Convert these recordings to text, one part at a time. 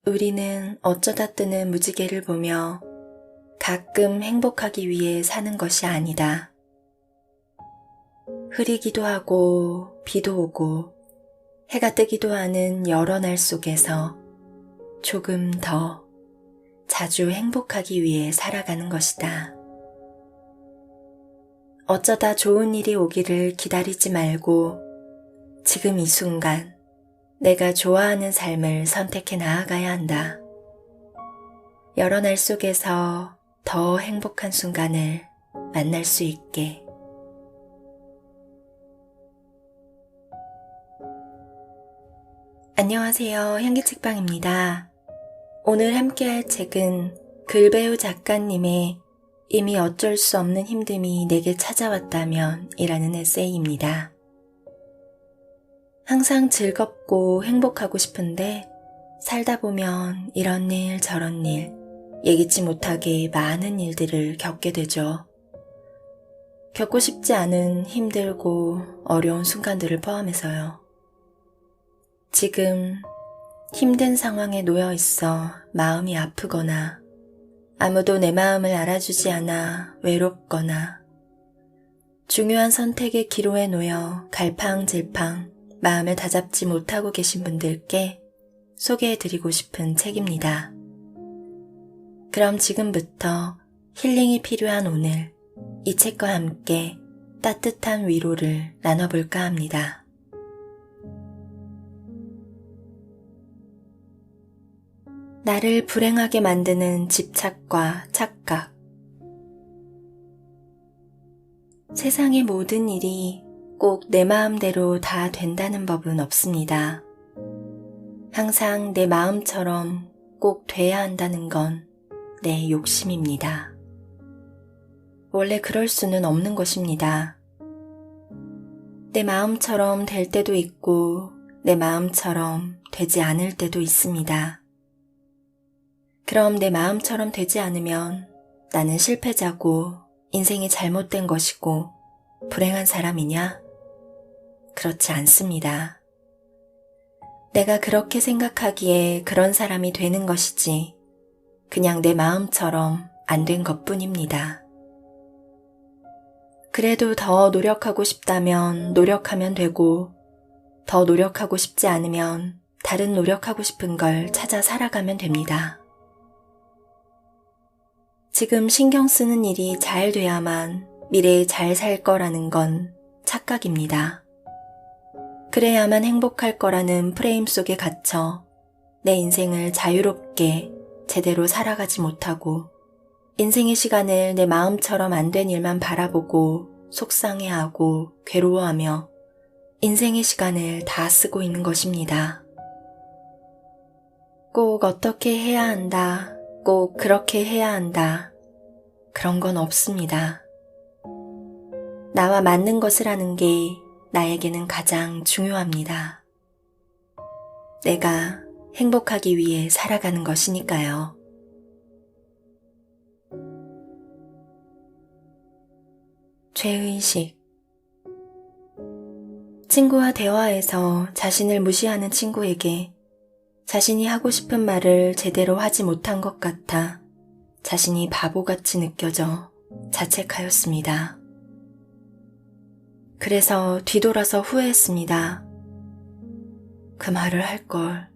우리는 어쩌다 뜨는 무지개를 보며 가끔 행복하기 위해 사는 것이 아니다. 흐리기도 하고 비도 오고 해가 뜨기도 하는 여러 날 속에서 조금 더 자주 행복하기 위해 살아가는 것이다. 어쩌다 좋은 일이 오기를 기다리지 말고 지금 이 순간 내가 좋아하는 삶을 선택해 나아가야 한다. 여러 날 속에서 더 행복한 순간을 만날 수 있게. 안녕하세요. 향기책방입니다. 오늘 함께할 책은 글배우 작가님의 이미 어쩔 수 없는 힘듦이 내게 찾아왔다면 이라는 에세이입니다. 항상 즐겁고 행복하고 싶은데 살다 보면 이런 일 저런 일, 예기치 못하게 많은 일들을 겪게 되죠. 겪고 싶지 않은 힘들고 어려운 순간들을 포함해서요. 지금 힘든 상황에 놓여 있어 마음이 아프거나 아무도 내 마음을 알아주지 않아 외롭거나 중요한 선택의 기로에 놓여 갈팡질팡 마음을 다잡지 못하고 계신 분들께 소개해드리고 싶은 책입니다. 그럼 지금부터 힐링이 필요한 오늘 이 책과 함께 따뜻한 위로를 나눠볼까 합니다. 나를 불행하게 만드는 집착과 착각. 세상의 모든 일이 꼭 내 마음대로 다 된다는 법은 없습니다. 항상 내 마음처럼 꼭 돼야 한다는 건 내 욕심입니다. 원래 그럴 수는 없는 것입니다. 내 마음처럼 될 때도 있고 내 마음처럼 되지 않을 때도 있습니다. 그럼 내 마음처럼 되지 않으면 나는 실패자고 인생이 잘못된 것이고 불행한 사람이냐? 그렇지 않습니다. 내가 그렇게 생각하기에 그런 사람이 되는 것이지 그냥 내 마음처럼 안 된 것뿐입니다. 그래도 더 노력하고 싶다면 노력하면 되고 더 노력하고 싶지 않으면 다른 노력하고 싶은 걸 찾아 살아가면 됩니다. 지금 신경 쓰는 일이 잘 돼야만 미래에 잘 살 거라는 건 착각입니다. 그래야만 행복할 거라는 프레임 속에 갇혀 내 인생을 자유롭게 제대로 살아가지 못하고 인생의 시간을 내 마음처럼 안 된 일만 바라보고 속상해하고 괴로워하며 인생의 시간을 다 쓰고 있는 것입니다. 꼭 어떻게 해야 한다. 꼭 그렇게 해야 한다. 그런 건 없습니다. 나와 맞는 것을 하는 게 나에게는 가장 중요합니다. 내가 행복하기 위해 살아가는 것이니까요. 죄의식. 친구와 대화에서 자신을 무시하는 친구에게 자신이 하고 싶은 말을 제대로 하지 못한 것 같아 자신이 바보같이 느껴져 자책하였습니다. 그래서 뒤돌아서 후회했습니다. 그 말을 할 걸.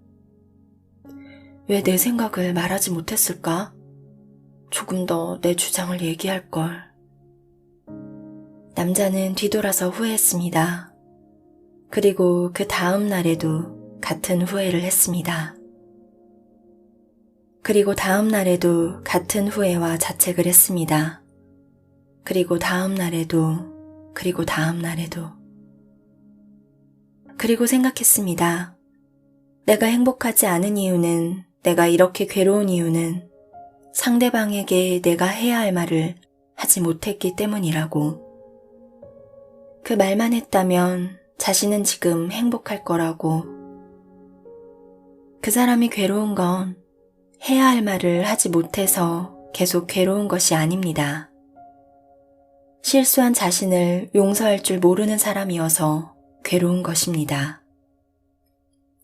왜 내 생각을 말하지 못했을까? 조금 더 내 주장을 얘기할 걸. 남자는 뒤돌아서 후회했습니다. 그리고 그 다음 날에도 같은 후회를 했습니다. 그리고 다음 날에도 같은 후회와 자책을 했습니다. 그리고 다음 날에도, 그리고 다음 날에도. 그리고 생각했습니다. 내가 행복하지 않은 이유는, 내가 이렇게 괴로운 이유는 상대방에게 내가 해야 할 말을 하지 못했기 때문이라고. 그 말만 했다면 자신은 지금 행복할 거라고. 그 사람이 괴로운 건 해야 할 말을 하지 못해서 계속 괴로운 것이 아닙니다. 실수한 자신을 용서할 줄 모르는 사람이어서 괴로운 것입니다.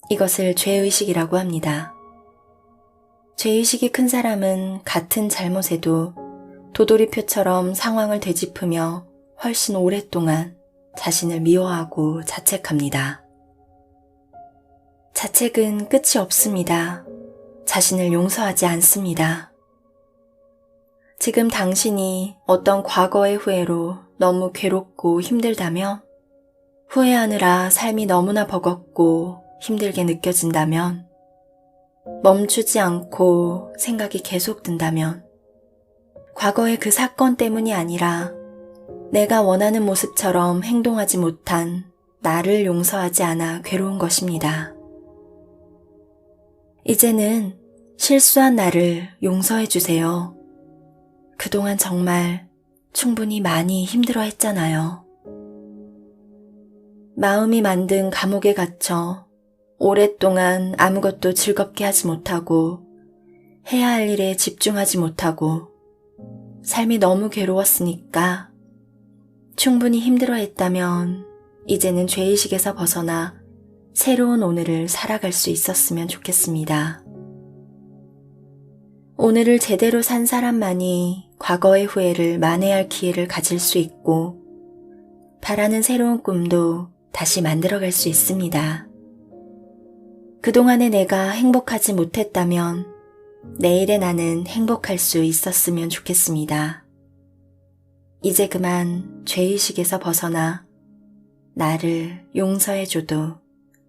이것을 죄의식이라고 합니다. 죄의식이 큰 사람은 같은 잘못에도 도돌이표처럼 상황을 되짚으며 훨씬 오랫동안 자신을 미워하고 자책합니다. 자책은 끝이 없습니다. 자신을 용서하지 않습니다. 지금 당신이 어떤 과거의 후회로 너무 괴롭고 힘들다면, 후회하느라 삶이 너무나 버겁고 힘들게 느껴진다면, 멈추지 않고 생각이 계속 든다면, 과거의 그 사건 때문이 아니라 내가 원하는 모습처럼 행동하지 못한 나를 용서하지 않아 괴로운 것입니다. 이제는 실수한 나를 용서해 주세요. 그동안 정말 충분히 많이 힘들어 했잖아요. 마음이 만든 감옥에 갇혀 오랫동안 아무것도 즐겁게 하지 못하고 해야 할 일에 집중하지 못하고 삶이 너무 괴로웠으니까 충분히 힘들어 했다면 이제는 죄의식에서 벗어나 새로운 오늘을 살아갈 수 있었으면 좋겠습니다. 오늘을 제대로 산 사람만이 과거의 후회를 만회할 기회를 가질 수 있고 바라는 새로운 꿈도 다시 만들어갈 수 있습니다. 그동안의 내가 행복하지 못했다면 내일의 나는 행복할 수 있었으면 좋겠습니다. 이제 그만 죄의식에서 벗어나 나를 용서해줘도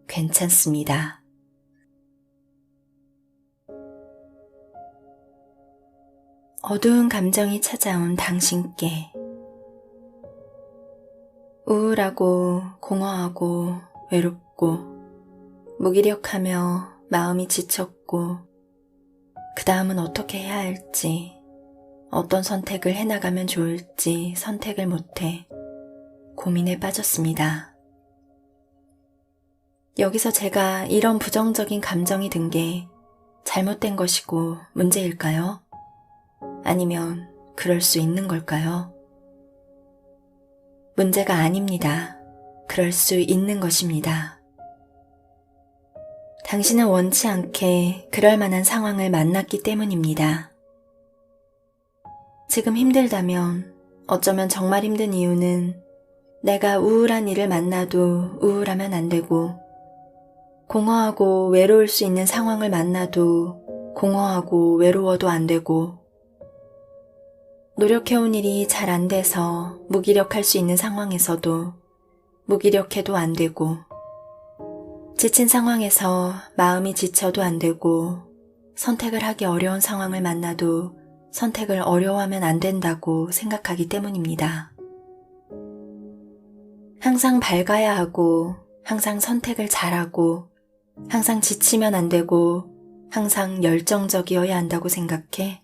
괜찮습니다. 어두운 감정이 찾아온 당신께 우울하고 공허하고 외롭고 무기력하며 마음이 지쳤고 그 다음은 어떻게 해야 할지, 어떤 선택을 해나가면 좋을지 선택을 못해 고민에 빠졌습니다. 여기서 제가 이런 부정적인 감정이 든 게 잘못된 것이고 문제일까요? 아니면 그럴 수 있는 걸까요? 문제가 아닙니다. 그럴 수 있는 것입니다. 당신은 원치 않게 그럴 만한 상황을 만났기 때문입니다. 지금 힘들다면 어쩌면 정말 힘든 이유는 내가 우울한 일을 만나도 우울하면 안 되고 공허하고 외로울 수 있는 상황을 만나도 공허하고 외로워도 안 되고 노력해온 일이 잘 안 돼서 무기력할 수 있는 상황에서도 무기력해도 안 되고 지친 상황에서 마음이 지쳐도 안 되고 선택을 하기 어려운 상황을 만나도 선택을 어려워하면 안 된다고 생각하기 때문입니다. 항상 밝아야 하고 항상 선택을 잘하고 항상 지치면 안 되고 항상 열정적이어야 한다고 생각해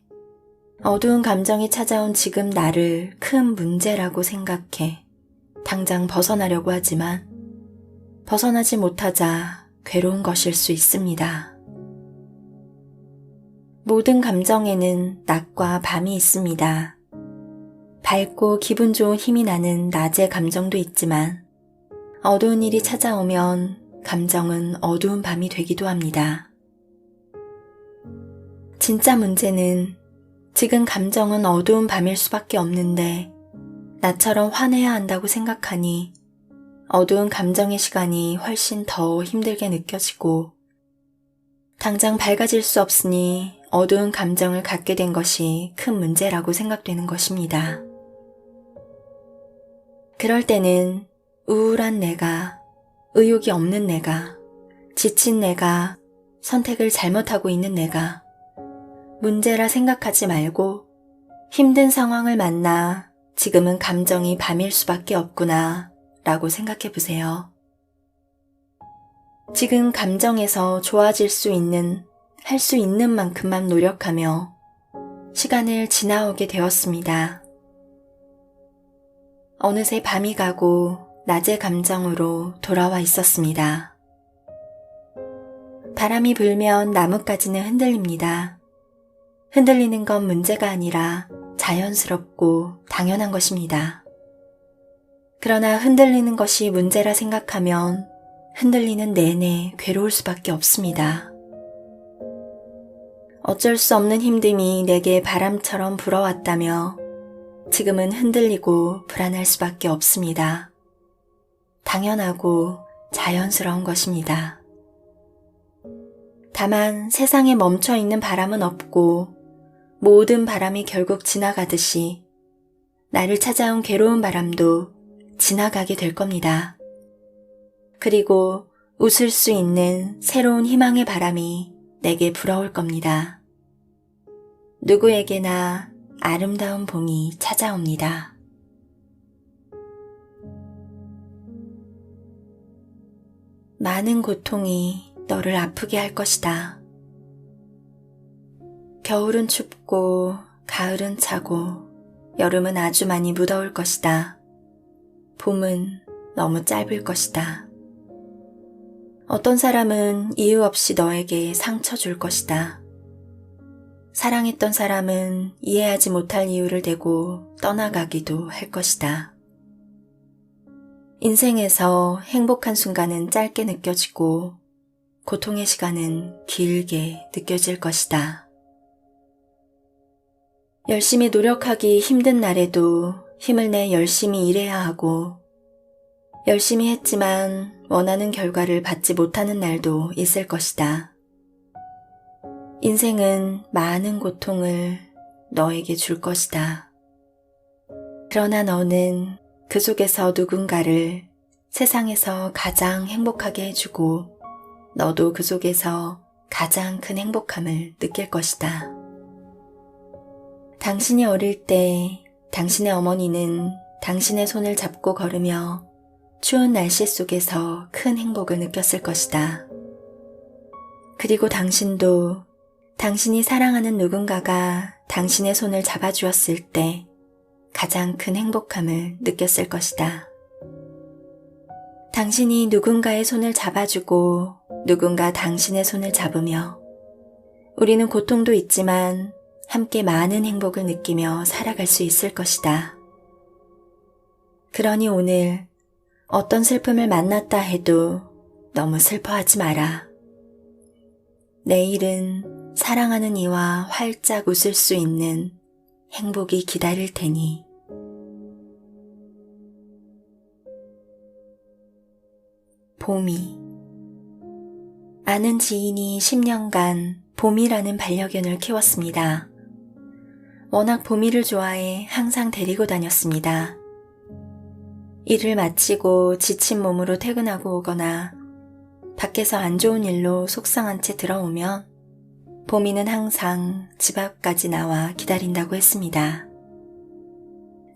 어두운 감정이 찾아온 지금 나를 큰 문제라고 생각해 당장 벗어나려고 하지만 벗어나지 못하자 괴로운 것일 수 있습니다. 모든 감정에는 낮과 밤이 있습니다. 밝고 기분 좋은 힘이 나는 낮의 감정도 있지만 어두운 일이 찾아오면 감정은 어두운 밤이 되기도 합니다. 진짜 문제는 지금 감정은 어두운 밤일 수밖에 없는데 나처럼 화내야 한다고 생각하니 어두운 감정의 시간이 훨씬 더 힘들게 느껴지고 당장 밝아질 수 없으니 어두운 감정을 갖게 된 것이 큰 문제라고 생각되는 것입니다. 그럴 때는 우울한 내가, 의욕이 없는 내가, 지친 내가, 선택을 잘못하고 있는 내가 문제라 생각하지 말고 힘든 상황을 만나 지금은 감정이 밤일 수밖에 없구나 라고 생각해 보세요. 지금 감정에서 좋아질 수 있는, 할 수 있는 만큼만 노력하며 시간을 지나오게 되었습니다. 어느새 밤이 가고 낮의 감정으로 돌아와 있었습니다. 바람이 불면 나뭇가지는 흔들립니다. 흔들리는 건 문제가 아니라 자연스럽고 당연한 것입니다. 그러나 흔들리는 것이 문제라 생각하면 흔들리는 내내 괴로울 수밖에 없습니다. 어쩔 수 없는 힘듦이 내게 바람처럼 불어왔다며 지금은 흔들리고 불안할 수밖에 없습니다. 당연하고 자연스러운 것입니다. 다만 세상에 멈춰 있는 바람은 없고 모든 바람이 결국 지나가듯이 나를 찾아온 괴로운 바람도 지나가게 될 겁니다. 그리고 웃을 수 있는 새로운 희망의 바람이 내게 불어올 겁니다. 누구에게나 아름다운 봄이 찾아옵니다. 많은 고통이 너를 아프게 할 것이다. 겨울은 춥고 가을은 차고 여름은 아주 많이 무더울 것이다. 봄은 너무 짧을 것이다. 어떤 사람은 이유 없이 너에게 상처 줄 것이다. 사랑했던 사람은 이해하지 못할 이유를 대고 떠나가기도 할 것이다. 인생에서 행복한 순간은 짧게 느껴지고 고통의 시간은 길게 느껴질 것이다. 열심히 노력하기 힘든 날에도 힘을 내 열심히 일해야 하고 열심히 했지만 원하는 결과를 받지 못하는 날도 있을 것이다. 인생은 많은 고통을 너에게 줄 것이다. 그러나 너는 그 속에서 누군가를 세상에서 가장 행복하게 해주고 너도 그 속에서 가장 큰 행복함을 느낄 것이다. 당신이 어릴 때 당신의 어머니는 당신의 손을 잡고 걸으며 추운 날씨 속에서 큰 행복을 느꼈을 것이다. 그리고 당신도 당신이 사랑하는 누군가가 당신의 손을 잡아주었을 때 가장 큰 행복함을 느꼈을 것이다. 당신이 누군가의 손을 잡아주고 누군가 당신의 손을 잡으며 우리는 고통도 있지만 함께 많은 행복을 느끼며 살아갈 수 있을 것이다. 그러니 오늘 어떤 슬픔을 만났다 해도 너무 슬퍼하지 마라. 내일은 사랑하는 이와 활짝 웃을 수 있는 행복이 기다릴 테니. 봄이. 아는 지인이 10년간 봄이라는 반려견을 키웠습니다. 워낙 봄이를 좋아해 항상 데리고 다녔습니다. 일을 마치고 지친 몸으로 퇴근하고 오거나 밖에서 안 좋은 일로 속상한 채 들어오면 봄이는 항상 집 앞까지 나와 기다린다고 했습니다.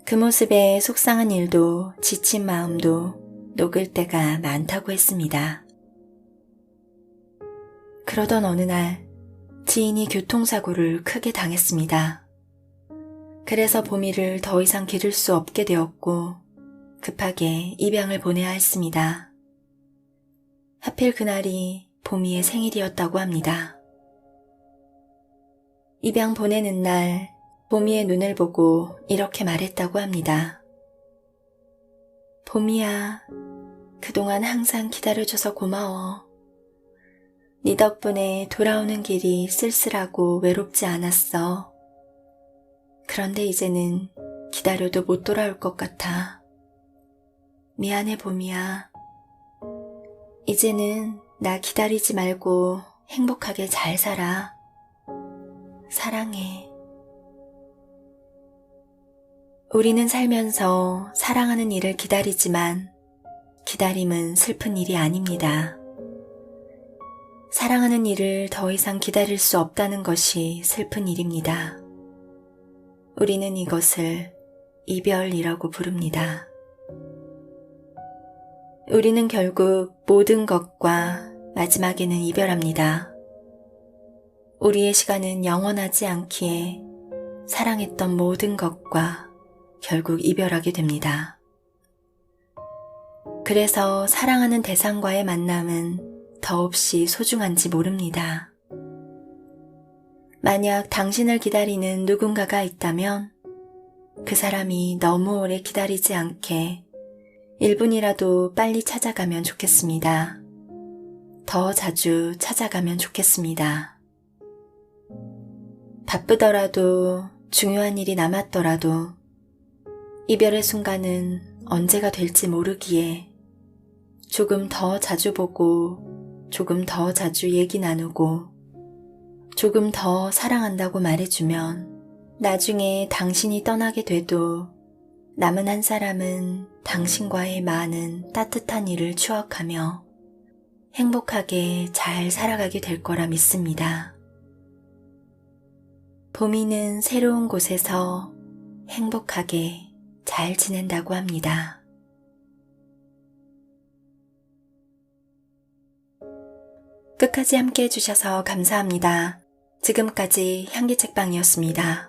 그 모습에 속상한 일도 지친 마음도 녹을 때가 많다고 했습니다. 그러던 어느 날 지인이 교통사고를 크게 당했습니다. 그래서 봄이를 더 이상 기를 수 없게 되었고 급하게 입양을 보내야 했습니다. 하필 그날이 봄이의 생일이었다고 합니다. 입양 보내는 날 봄이의 눈을 보고 이렇게 말했다고 합니다. 봄이야, 그동안 항상 기다려줘서 고마워. 네 덕분에 돌아오는 길이 쓸쓸하고 외롭지 않았어. 그런데 이제는 기다려도 못 돌아올 것 같아. 미안해 봄이야. 이제는 나 기다리지 말고 행복하게 잘 살아. 사랑해. 우리는 살면서 사랑하는 일을 기다리지만 기다림은 슬픈 일이 아닙니다. 사랑하는 일을 더 이상 기다릴 수 없다는 것이 슬픈 일입니다. 우리는 이것을 이별이라고 부릅니다. 우리는 결국 모든 것과 마지막에는 이별합니다. 우리의 시간은 영원하지 않기에 사랑했던 모든 것과 결국 이별하게 됩니다. 그래서 사랑하는 대상과의 만남은 더없이 소중한지 모릅니다. 만약 당신을 기다리는 누군가가 있다면 그 사람이 너무 오래 기다리지 않게 1분이라도 빨리 찾아가면 좋겠습니다. 더 자주 찾아가면 좋겠습니다. 바쁘더라도 중요한 일이 남았더라도 이별의 순간은 언제가 될지 모르기에 조금 더 자주 보고 조금 더 자주 얘기 나누고 조금 더 사랑한다고 말해주면 나중에 당신이 떠나게 돼도 남은 한 사람은 당신과의 많은 따뜻한 일을 추억하며 행복하게 잘 살아가게 될 거라 믿습니다. 봄이는 새로운 곳에서 행복하게 잘 지낸다고 합니다. 끝까지 함께 해주셔서 감사합니다. 지금까지 향기책방이었습니다.